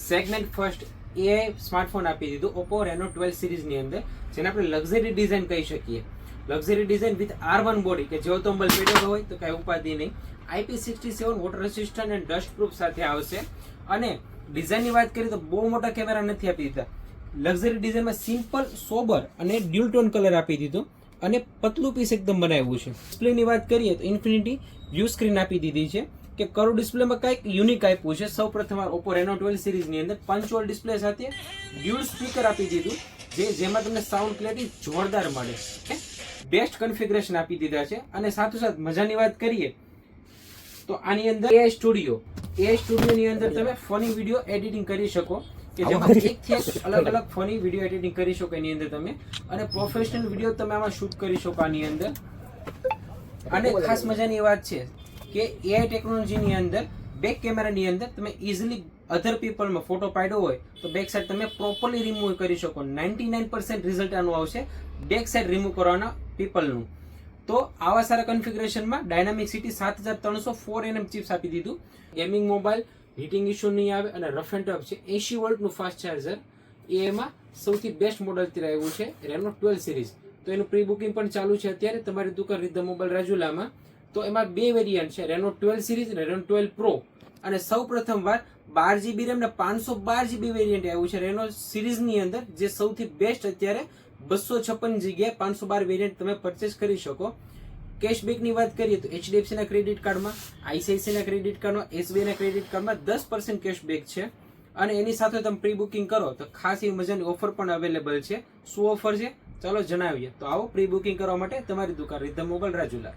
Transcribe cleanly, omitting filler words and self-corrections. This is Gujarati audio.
સેગમેન્ટ ફર્સ્ટ એ સ્માર્ટફોન આપી દીધું ઓપ્પો રેનો 12 સિરીઝની અંદર, જેને આપણે લક્ઝરી ડિઝાઇન કહી શકીએ. Luxury design with R1 body કે જેવો તો પેડેલો હોય તો કાંઈ ઉપાધિ નહીં. IP67 water resistant and dust proof સાથે આવશે. અને ડિઝાઇનની વાત કરીએ તો બહુ મોટા કેમેરા નથી આપી દીધા. લક્ઝરી ડિઝાઇનમાં સિમ્પલ, સોબર અને ડ્યુલ ટોન કલર આપી દીધો અને પતલું પીસ એકદમ બનાવ્યું છે. ડિસ્પ્લેની વાત કરીએ તો ઇન્ફિનિટી વ્યૂ સ્ક્રીન આપી દીધી છે કે કર્વ ડિસ્પ્લેમાં કંઈક યુનિક આપ્યું છે. સૌ પ્રથમ ઓપ્પો રેનો 12 સિરીઝની અંદર પંચોલ ડિસ્પ્લે સાથે ડ્યુલ સ્પીકર આપી દીધું, જેમાં તમને સાઉન્ડ ક્લેરિટી જોરદાર મળે. બેસ્ટ કન્ફિગરેશન આપી દીધા છે. અને સાથોસાથ મજાની વાત કરીએ તો આની અંદર AI સ્ટુડિયોની અંદર તમે ફની વિડીયો એડિટિંગ કરી શકો કે જેમાં એકથી એક અલગ અલગ ફની વિડીયો એડિટિંગ કરી શકો એની અંદર તમે, અને પ્રોફેશનલ વિડીયો તમે આમાં શૂટ કરી શકો આની અંદર. અને ખાસ મજાની વાત છે કે AI ટેકનોલોજીની અંદર બેક કેમેરાની અંદર તમે ઇઝીલી અધર પીપલમાં ફોટો પાડ્યો હોય તો બેક સાઈડ તમે પ્રોપરલી રિમૂવ કરી શકો. 99% રિઝલ્ટ આનું આવશે બેક સાઈડ રિમૂવ કરવાના પીપલનું. તો આવા સારા કન્ફિગરેશનમાં ડાયનામિક સિટી 7300 4nm ચિપ્સ આપી દીધું. ગેમિંગ મોબાઈલ, હીટિંગ ઇશ્યુ નહીં આવે અને રફ એન્ડ ટફ છે. 80 વોલ્ટનું ફાસ્ટ ચાર્જર એમાં સૌથી બેસ્ટ મોડલ અત્યારે આવ્યું છે રેનો 12 સિરીઝ. તો એનું પ્રી બુકિંગ પણ ચાલુ છે અત્યારે તમારી દુકાન રીત મોબાઈલ રાજુલામાં. તો એમાં બે વેરિયન્ટ છે, રેનો 12 સિરીઝ અને રેનો 12 પ્રો. અને સૌ પ્રથમવાર 12GB રેમ ને 512GB વેરિયન્ટ આવ્યું છે રેનો સિરીઝની અંદર, જે સૌથી બેસ્ટ અત્યારે 256 જગ્યાએ 512 વેરિયન્ટ તમે પરચેસ કરી શકો. કેશબેકની વાત કરીએ તો HDFC ના ક્રેડિટ કાર્ડમાં, ICICI ના ક્રેડિટ કાર્ડમાં, SBI ના ક્રેડિટ કાર્ડમાં 10% કેશબેક છે. અને એની સાથે તમે પ્રી બુકિંગ કરો તો ખાસ એવી મજાની ઓફર પણ અવેલેબલ છે. શું ઓફર છે ચાલો જણાવીએ. તો આવો પ્રી બુકિંગ કરવા માટે તમારી દુકાન રીધમ મોબાઈલ રાજુલા.